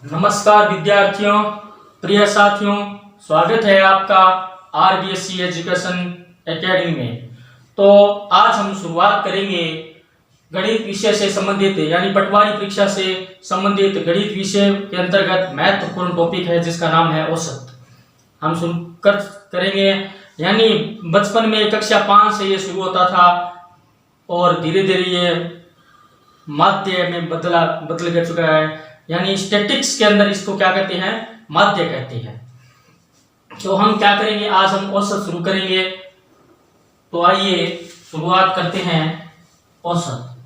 नमस्कार विद्यार्थियों, प्रिय साथियों, स्वागत है आपका आरबीएससी एजुकेशन एकेडमी में। तो आज हम शुरुआत करेंगे गणित विषय से संबंधित यानी पटवारी परीक्षा से संबंधित गणित विषय के अंतर्गत महत्वपूर्ण टॉपिक है जिसका नाम है औसत। हम करेंगे यानी बचपन में कक्षा 5 से ये शुरू होता था और धीरे धीरे ये माध्य में बदल कर चुका है। यानी स्टैटिक्स के अंदर इसको क्या कहते हैं, माध्य कहते हैं। तो हम क्या करेंगे, आज हम औसत शुरू करेंगे। तो आइए शुरुआत करते हैं औसत।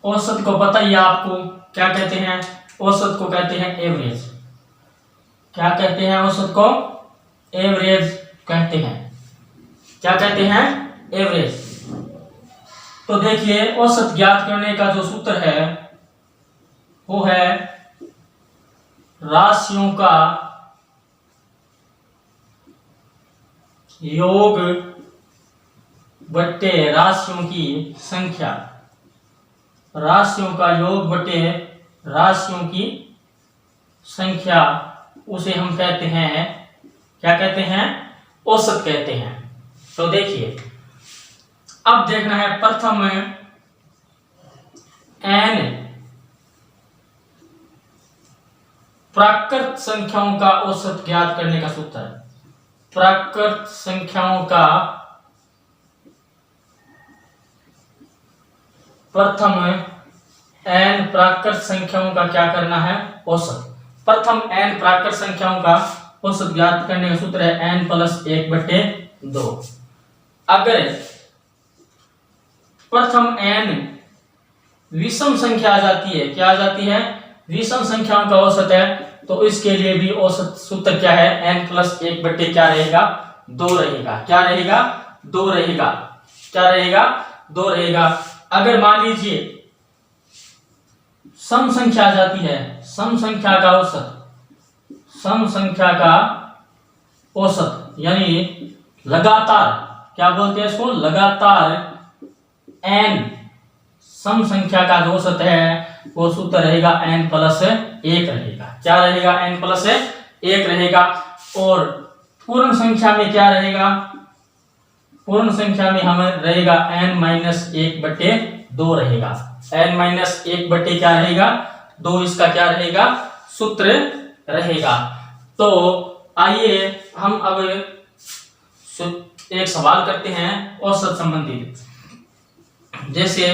औसत को पता ही है आपको क्या कहते हैं, औसत को कहते हैं एवरेज। क्या कहते हैं औसत को? एवरेज कहते हैं। क्या कहते हैं? एवरेज। तो देखिए, औसत ज्ञात करने का जो सूत्र है वो है राशियों का योग बट्टे राशियों की संख्या। राशियों का योग बट्टे राशियों की संख्या, उसे हम कहते हैं, क्या कहते हैं? औसत कहते हैं। तो देखिए, अब देखना है प्रथम n प्राकृत संख्याओं का औसत ज्ञात करने का सूत्र है। प्राकृत संख्याओं का प्रथम n प्राकृत संख्याओं का क्या करना है? औसत। प्रथम n प्राकृत संख्याओं का औसत ज्ञात करने का सूत्र है n + 1/2। अगर प्रथम n विषम संख्या आ जाती है, क्या आ जाती है? विषम संख्याओं का औसत है, तो इसके लिए भी औसत सूत्र क्या है? n + 1/2 क्या रहेगा? 2 रहेगा। क्या रहेगा? 2 रहेगा। क्या रहेगा? 2 रहेगा। अगर मान लीजिए सम संख्या आ जाती है, सम संख्या का औसत, सम संख्या का औसत यानी लगातार, क्या बोलते हैं इसको? लगातार n सम संख्या का जो औसत है वो सूत्र रहेगा n + 1 रहेगा। क्या रहेगा? n + 1 रहेगा। और पूर्ण संख्या में क्या रहेगा? पूर्ण संख्या में हमें रहेगा n - 1/2 रहेगा। n - 1/2 क्या रहेगा? 2 इसका क्या रहेगा? सूत्र रहेगा। तो आइए हम अब एक सवाल करते हैं औसत संबंधित। जैसे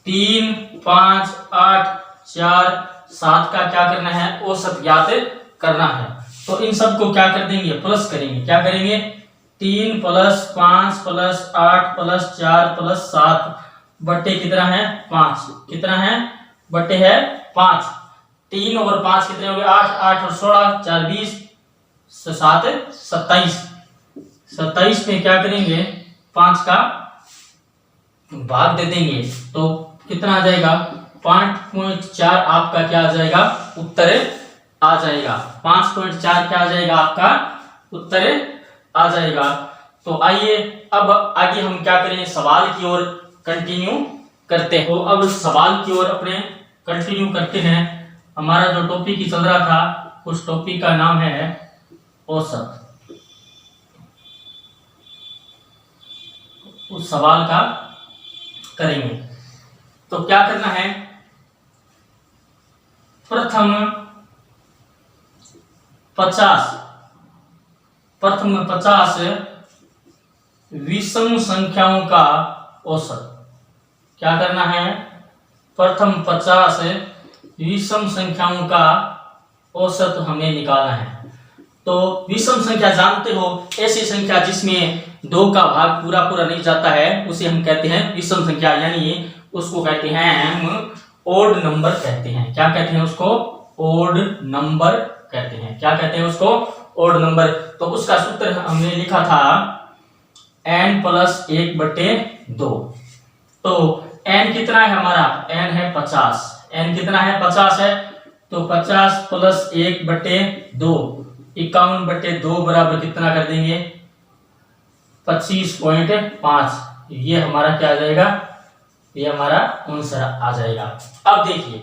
3, 5, 8, 4, 7 का क्या करना है? औसत ज्ञात करना है। तो इन सब को क्या कर देंगे? प्लस करेंगे। क्या करेंगे? 3 + 5 + 8 + 4 + 7 बट्टे कितना है? 5। कितना है? बट्टे है 5। 3 और 5 कितने हो गए? 8, 8 और 16, 4 20, 7 27। 27 में क्या करेंगे? 5 का भाग दे देंगे तो कितना आ जाएगा? 5.4 आपका क्या आ जाएगा? उत्तर आ जाएगा। 5.4 क्या आ जाएगा? आपका उत्तर आ जाएगा। तो आइए अब आगे हम क्या करें? सवाल की ओर कंटिन्यू करते हैं। तो अब सवाल की ओर अपने कंटिन्यू करते हैं। हमारा जो टॉपिक ही चल रहा था, उस टॉपिक का नाम है औसत। उस सवाल का करेंगे। तो क्या करना है? प्रथम 50 विषम संख्याओं का औसत। क्या करना है? प्रथम 50 विषम संख्याओं का औसत हमें निकालना है। तो विषम संख्या जानते हो, ऐसी संख्या जिसमें 2 का भाग पूरा नहीं जाता है उसे हम कहते हैं विषम संख्या, यानी उसको कहते हैं हम ओड नंबर कहते हैं। क्या कहते हैं उसको? ओड नंबर कहते हैं। क्या कहते हैं उसको? Odd number. तो उसका सूत्र हमने लिखा था n + 1/2। तो n कितना है हमारा? n है 50। n कितना है? 50 है। तो 50 + 1/2, 51/2 बराबर कितना कर देंगे? 25.5। ये हमारा क्या आ जाएगा? ये हमारा आंसर आ जाएगा। अब देखिए,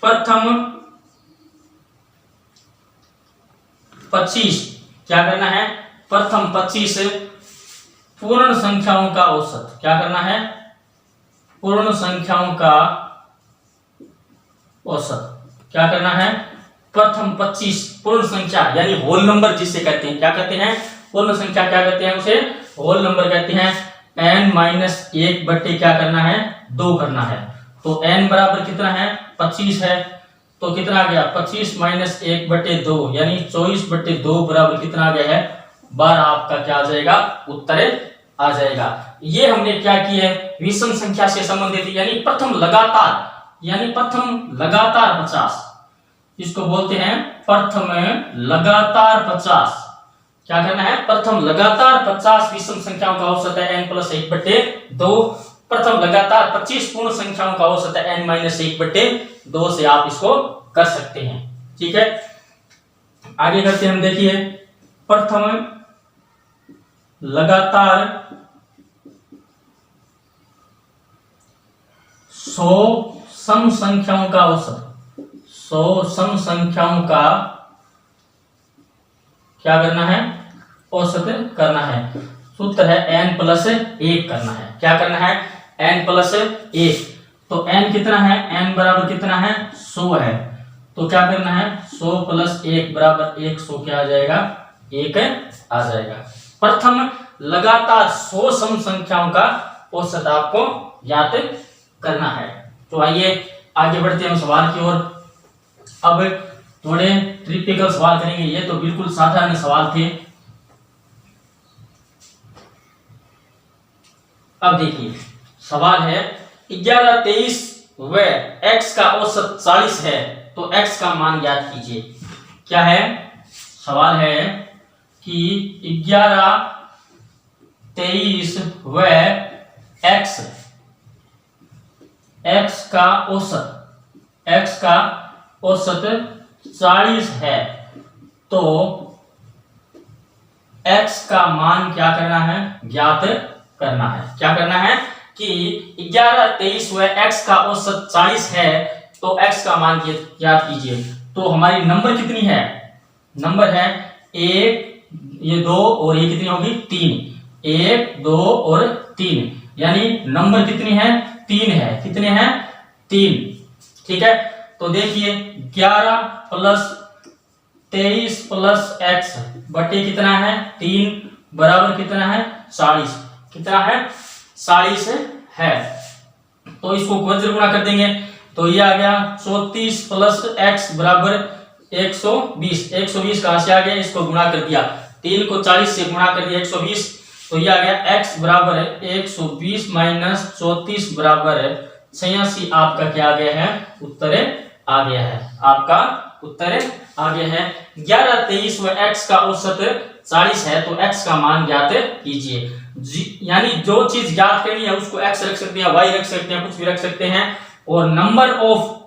प्रथम 25, क्या करना है, प्रथम 25 पूर्ण संख्याओं का औसत, क्या करना है, पूर्ण संख्याओं का औसत, क्या करना है, प्रथम 25 पूर्ण संख्या यानी होल नंबर जिसे कहते हैं, क्या कहते हैं, पूर्ण संख्या क्या कहते हैं, उसे होल नंबर कहते हैं। n-1 बट्टे क्या करना है, 2 करना है। तो n बराबर कितना है, 25 है, तो कितना आ गया, 25 माइनस 1 बट्टे 2 यानी 24 बट्टे 2 बराबर कितना आ गया है, 12 आपका क्या आ जाएगा, उत्तर आ जाएगा। ये हमने क्या किया है, विषम संख्या से संबंधित यानी प्रथम लगातार 50, इसको बोलते हैं प्रथम लगातार 50। क्या करना है, प्रथम लगातार 50 विषम संख्याओं का औसत है n+1 बट्टे 2, प्रथम लगातार 25 पूर्ण संख्याओं का औसत है n-1 बट्टे 2 से आप इसको कर सकते हैं। ठीक है, आगे करते हैं हम, देखिए प्रथम लगातार 100 सम संख्याओं का औसत, 100 सम संख्याओं का क्या करना है, औसत करना है। सूत्र है n+1 करना है, क्या करना है, n+1। तो n कितना है, n बराबर कितना है, 100 है, तो क्या करना है, 100 + 1 बराबर 100, क्या आ जाएगा, 1 आ जाएगा। प्रथम लगातार 100 सम संख्याओं का औसत आपको याद करना है। तो आइए आगे बढ़ते हैं हम सवाल की ओर। अब थोड़े ट्रिपिकल सवाल करेंगे, ये तो बिल्कुल साधारण सवाल थे। अब देखिए सवाल है 11, 23 व x का औसत 40 है, तो x का मान ज्ञात कीजिए। क्या है, सवाल है कि 11, 23 व x का औसत 40 है, तो x का मान क्या करना है, ज्ञात करना है। क्या करना है कि 11, 23 व x का औसत 40 है, तो x का मान ज्ञात कीजिए। तो हमारी नंबर कितनी है, नंबर है 1, ये 2 और ये कितनी होगी, 3, 1, 2 और 3, यानी नंबर कितनी है, 3 है, कितने हैं, 3। ठीक है, तो देखिए 11 + 23 + x बटे कितना है, 3 बराबर कितना है, 40, कितना है, 40 है। तो इसको वज्र गुणा कर देंगे, तो ये आ गया 34 + x बराबर 120। 120 कहां से आ गया, इसको गुणा कर दिया, 3 को 40 से गुणा कर दिया 120, तो ये आ गया x बराबर 120 माइनस 34 बराबर 86। आपका क्या आ गया है, उत्तर आ गया है, आपका उत्तर आ गया है। 11, 23 व x का औसत 40 है, तो x का मान ज्ञात कीजिए। यानी जो चीज ज्ञात करनी है उसको x रख सकते हैं, y रख सकते हैं, कुछ भी रख सकते हैं, और नंबर ऑफ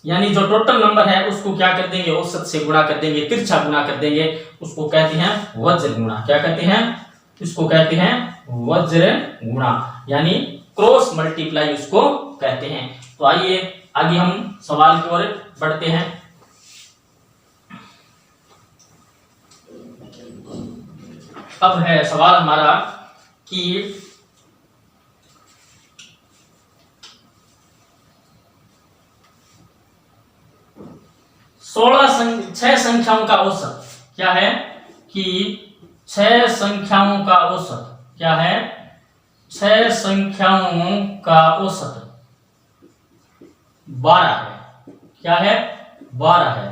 यानी जो टोटल नंबर है उसको क्या कर देंगे, औसत से गुणा कर देंगे, तिरछा गुणा कर देंगे, उसको कहते हैं वज्र गुणा। क्या कहते हैं, इसको कहते हैं वज्र गुणा, यानी क्रॉस मल्टीप्लाई उसको कहते हैं। तो आइए आगे हम सवाल की ओर बढ़ते हैं। अब है सवाल हमारा कि 6 संख्याओं का औसत, क्या है कि 6 संख्याओं का औसत, क्या है, 6 संख्याओं का औसत 12 है। क्या है, 12 है।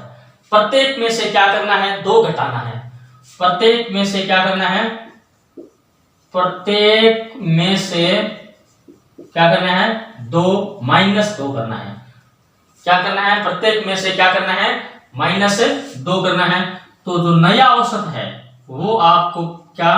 प्रत्येक में से क्या करना है, 2 घटाना है। प्रत्येक में से क्या करना है, प्रत्येक में से क्या करना है, 2 -2 करना है। क्या करना है, प्रत्येक में से क्या करना है, -2 करना है। तो जो नया औसत है वो आपको क्या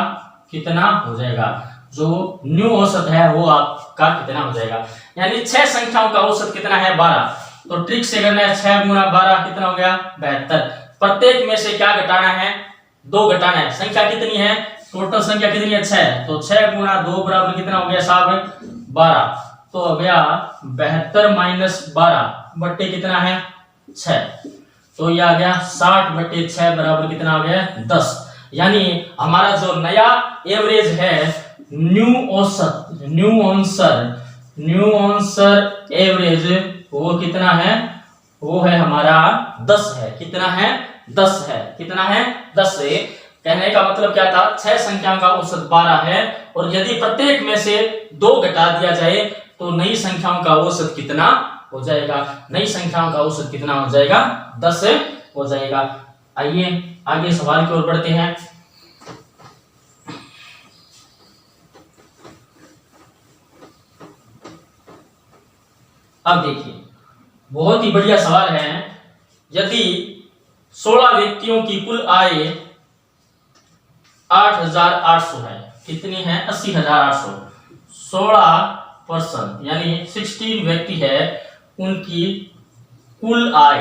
कितना हो जाएगा, जो न्यू औसत है वो आपका कितना हो जाएगा। यानी 6 संख्याओं का औसत कितना है, 12। तो ट्रिक से करना है, 6 × 12 कितना हो गया, 72। प्रत्येक में से क्या घटाना है, 2 घटाना है। संख्या कितनी है, टोटल संख्या कितनी है, 6, तो 6 × 2 बराबर कितना हो गया साहब, 12। तो हो गया 72 माइनस 12 बट्टे कितना है 6, तो ये आ गया 60 बट्टे 6 बराबर कितना आ गया 10। यानी हमारा जो नया एवरेज है न्यू आंसर एवरेज वो कितना है, वो है हमारा 10 है। कितना है 10 है। कितना है 10 है। कहने का मतलब क्या था, 6 संख्याओं का औसत 12 है और यदि प्रत्येक में से 2 घटा दिया जाए तो नई संख्याओं का औसत कितना हो जाएगा, नई संख्याओं का औसत कितना हो जाएगा 10 हो जाएगा। आइए आगे सवाल की ओर बढ़ते हैं। अब देखिए बहुत ही बढ़िया सवाल है। यदि 16 व्यक्तियों की कुल आय 8,800 है, कितनी है 80,800, 16 पर्सन यानी 16 व्यक्ति है, उनकी कुल आय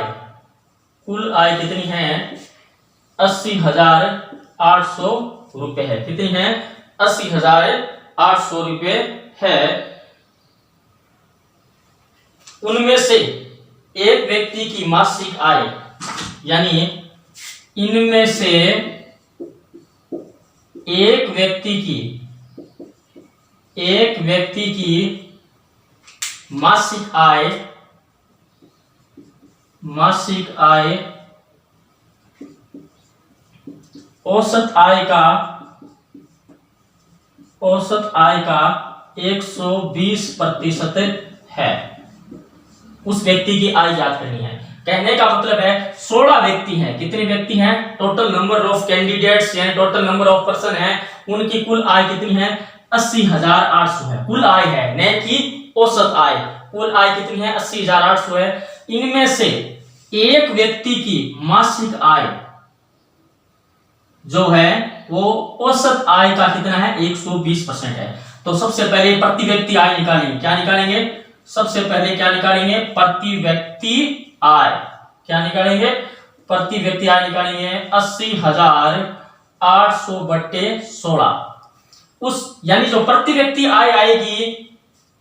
कितनी है 80,800 रुपए है। कितनी है 80,800 रुपए है। उनमें से एक व्यक्ति की मासिक आय, यानी इनमें से एक व्यक्ति की मासिक आय औसत आय का 120% है। उस व्यक्ति की आय याद करनी है। कहने का मतलब है 16 व्यक्ति हैं। कितने व्यक्ति हैं, टोटल नंबर ऑफ कैंडिडेट्स यानी टोटल नंबर ऑफ पर्सन है, उनकी कुल आय कितनी है 80,800 है। कुल आय है न कि औसत आय। कुल आय कितनी है 80,800 है। इनमें से एक व्यक्ति की मासिक आय जो है वो औसत आय का कितना है 120% है। तो सबसे पहले प्रति व्यक्ति आय निकालेंगे। क्या निकालेंगे, सबसे पहले क्या निकालेंगे प्रति व्यक्ति आय। क्या निकालेंगे प्रति व्यक्ति आय निकालेंगे 80,800 बट्टे 16। उस यानी जो प्रति व्यक्ति आय आएगी,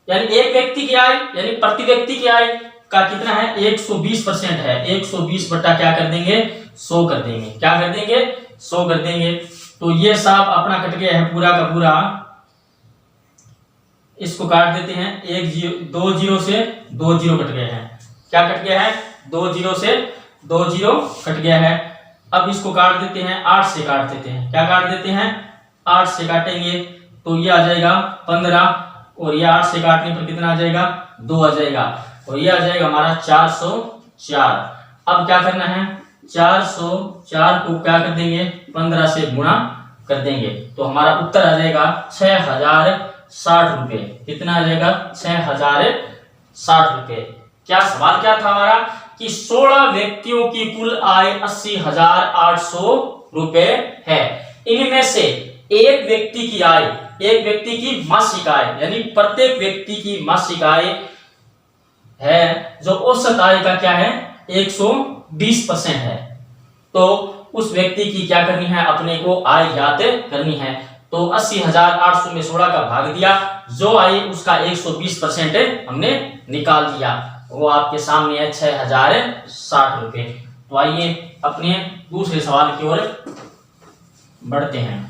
यानी एक व्यक्ति की आय यानी प्रति व्यक्ति की आय का कितना है 120% है। 120 बट्टा क्या कर देंगे 100 कर देंगे। क्या कर देंगे 100 कर देंगे। तो ये साहब अपना कट गया है पूरा का पूरा, इसको काट देते हैं। 2 जीरो से 2 जीरो कट गए हैं। क्या कट गया है 2 जीरो से 2 जीरो कट गया है। अब इसको काट देते हैं 8 से काट देते हैं। क्या काट देते हैं 8 से काटेंगे तो ये आ जाएगा 15 और ये 8 से काटने पर कितना आ जाएगा 2 आ जाएगा और ये आ जाएगा हमारा 404। अब क्या करना है 404 को क्या कर देंगे 15 से गुणा कर देंगे तो हमारा उत्तर आ जाएगा 6,060 रुपए। कितना आ जाएगा 6,060 रुपए। क्या सवाल क्या था हमारा कि 16 व्यक्तियों की कुल आय 80,800 रुपए है। इनमें से एक व्यक्ति की आय, एक व्यक्ति की मासिक आय यानी प्रत्येक व्यक्ति की मासिक आय है जो औसत आय का क्या है 120% है। तो उस व्यक्ति की क्या करनी है अपने को आय ज्ञात करनी है। तो 80,800 में 16 का भाग दिया, जो आय उसका 120% हमने निकाल दिया, वो आपके सामने है 6,060 रुपए। तो आइए अपने दूसरे सवाल की ओर बढ़ते हैं।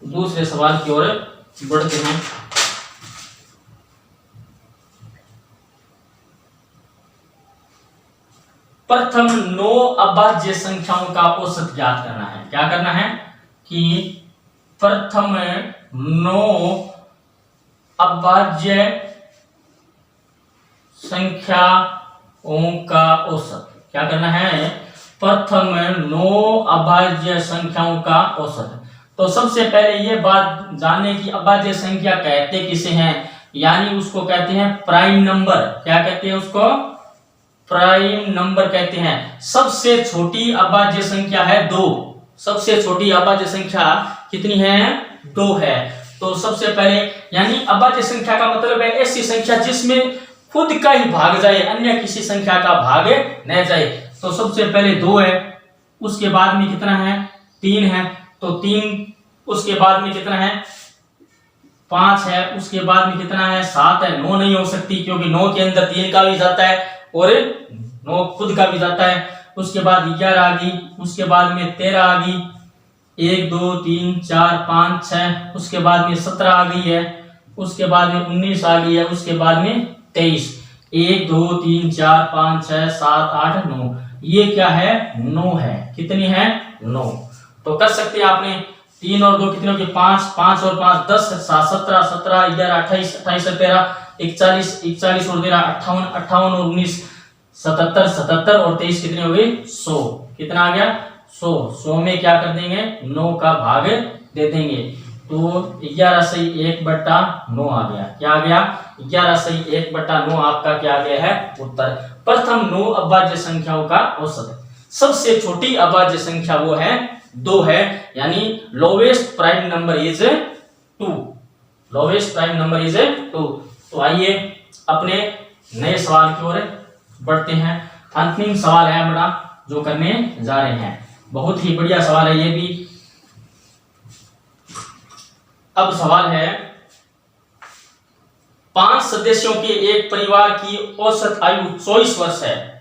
दूसरे सवाल की ओर बढ़ते हैं। प्रथम 9 अभाज्य संख्याओं का औसत ज्ञात करना है। क्या करना है कि प्रथम 9 अभाज्य संख्याओं का औसत। क्या करना है प्रथम 9 अभाज्य संख्याओं का औसत। तो सबसे पहले ये बात जानने की अभाज्य संख्या कहते किसे हैं, यानी उसको कहते हैं प्राइम नंबर। क्या कहते हैं उसको प्राइम नंबर कहते हैं। सबसे छोटी अभाज्य संख्या है 2। सबसे छोटी अभाज्य संख्या कितनी है 2 है। तो सबसे पहले यानी अभाज्य संख्या का मतलब है ऐसी संख्या जिसमें खुद का ही भाग जाए, अन्य किसी संख्या का भाग न जाए। तो सबसे पहले 2 है, उसके बाद में कितना है 3 है, तो 3, उसके बाद में कितना है 5 है, उसके बाद में कितना है 7 है। 9 नहीं हो सकती क्योंकि 9 के अंदर 3 का भी जाता है और 9 खुद का भी जाता है। उसके बाद 11 आ गई, उसके बाद में 13 आ गई, 1 2 3 4 5 6, उसके बाद में 17 आ गई है, उसके बाद में 19 आ गई है, उसके बाद में 23। 1 2 3 4 5 6 7 8 9, ये क्या है 9 है। कितनी है 9। तो कर सकते हैं आपने 3 और 2 कितने हो गए 5, 5 और 5 10, 7 17 17 11 28 28 और 13 41 41 और 13 58 58 और 19 77 77 और 23 कितने हो गए 100। कितना आ गया 100। 100 में क्या कर देंगे 9 का भाग दे देंगे, तो 11 सही 1/9 आ गया। क्या आ गया 11 सही 1/9 आपका क्या आ गया है उत्तर। प्रथम 9 अभाज्य संख्याओं का औसत। सबसे छोटी अभाज्य संख्या वो है 2 है, यानी lowest prime number is 2। Lowest prime number is 2। तो आइए अपने नए सवाल की ओर बढ़ते हैं। अंतिम सवाल है बड़ा जो करने जा रहे हैं, बहुत ही बढ़िया सवाल है ये भी। अब सवाल है 5 सदस्यों के एक परिवार की औसत आयु 24 वर्ष है।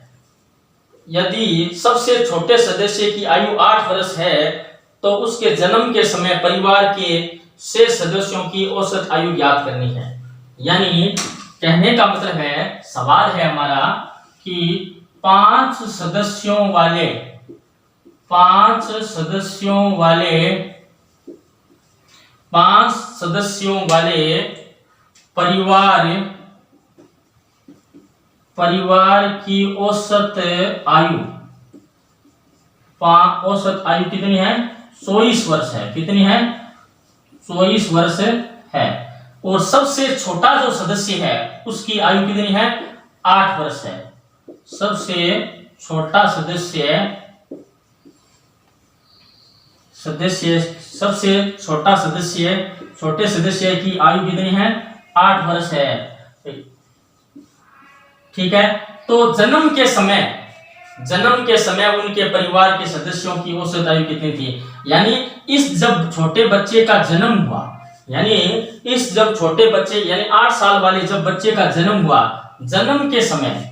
यदि सबसे छोटे सदस्य की आयु 8 वर्ष है तो उसके जन्म के समय परिवार के शेष सदस्यों की औसत आयु ज्ञात करनी है। यानी कहने का मतलब है, सवाल है हमारा कि 5 सदस्यों वाले परिवार की औसत आयु कितनी है 24 वर्ष है। कितनी है 24 वर्ष है। और सबसे छोटा जो सदस्य है उसकी आयु कितनी है 8 वर्ष है। सबसे छोटा छोटे सदस्य की आयु कितनी है 8 वर्ष है। ठीक है, तो जन्म के समय उनके परिवार के सदस्यों की औसत आयु कितनी थी। यानी जब छोटे बच्चे का जन्म हुआ, जब छोटे बच्चे यानी 8 साल वाले जब बच्चे का जन्म हुआ, जन्म के समय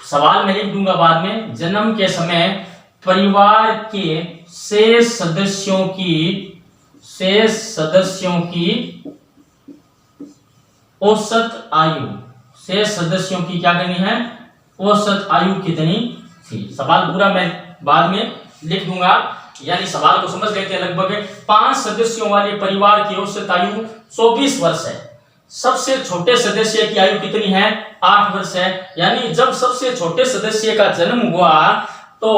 सवाल में लिख दूंगा बाद में। जन्म के समय परिवार के शेष सदस्यों की औसत आयु, क्या करनी है औसत आयु कितनी थी। सवाल पूरा मैं बाद में लिख दूंगा, यानी सवाल को समझ लेते हैं। लगभग 5 सदस्यों वाले परिवार की औसत आयु 24 वर्ष है। सबसे छोटे सदस्य की आयु कितनी है 8 वर्ष है। यानी जब सबसे छोटे सदस्य का जन्म हुआ तो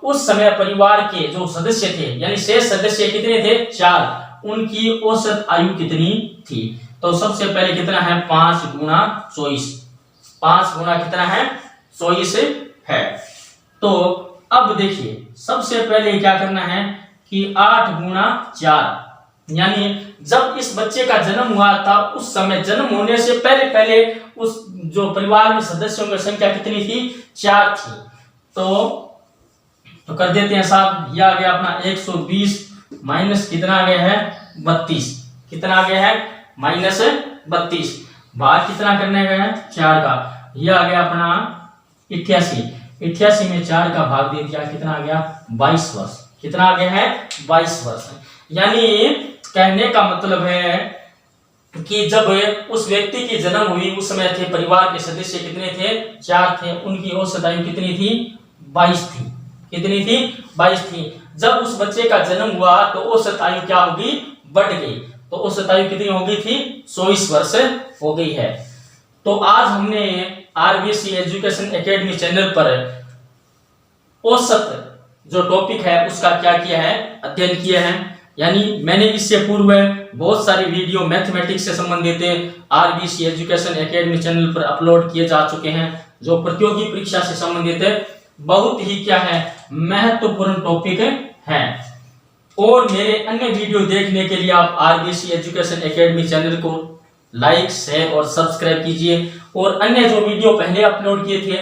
उस समय परिवार के जो सदस्य थे यानी शेष सदस्य कितने थे 4, उनकी औसत आयु कितनी थी। तो सबसे पहले कितना है 5 गुना 24, 5 गुना कितना है 24 है। तो अब देखिए सबसे पहले क्या करना है कि 8 गुना 4, यानी जब इस बच्चे का जन्म हुआ था उस समय जन्म होने से पहले उस जो परिवार में सदस्यों की संख्या कितनी थी 4 थी। तो कर देते हैं साहब, यह आ गया अपना 120 माइनस कितना आ गया है 32। कितना आ गया है -32। भाग कितना करने गया है 4 का, यह आ गया अपना 88 में 4 का भाग दे दिया, कितना आ गया 22 वर्ष। कितना आ गया है 22 वर्ष। यानी कहने का मतलब है कि जब उस व्यक्ति की जन्म हुई उस समय थे परिवार के सदस्य कितने थे 4 थे, उनकी औसत आयु कितनी थी 22 थी। कितनी थी 22 थी। जब उस बच्चे का जन्म हुआ तो औसत आयु क्या होगी बढ़ गई, तो औसत आयु कितनी हो गई थी 24 वर्ष हो गई है। तो आज हमने आरबीसी एजुकेशन एकेडमी चैनल पर औसत जो टॉपिक है उसका क्या किया है अध्ययन किया है। यानी मैंने इससे पूर्व बहुत सारी वीडियो मैथमेटिक्स से संबंधित आरबीसी एजुकेशन एकेडमी चैनल पर अपलोड किए जा चुके हैं जो प्रतियोगी परीक्षा से संबंधित बहुत ही क्या है महत्वपूर्ण टॉपिक है। और मेरे अन्य वीडियो देखने के लिए आप आरबीसी एजुकेशन एकेडमी चैनल को लाइक, शेयर और सब्सक्राइब कीजिए। और अन्य जो वीडियो पहले अपलोड किए थे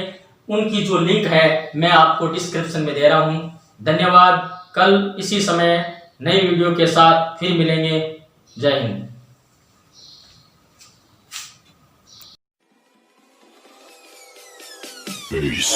उनकी जो लिंक है मैं आपको डिस्क्रिप्शन में दे रहा हूं। धन्यवाद। कल इसी समय नई वीडियो के साथ फिर मिलेंगे। जय हिंद। Peace.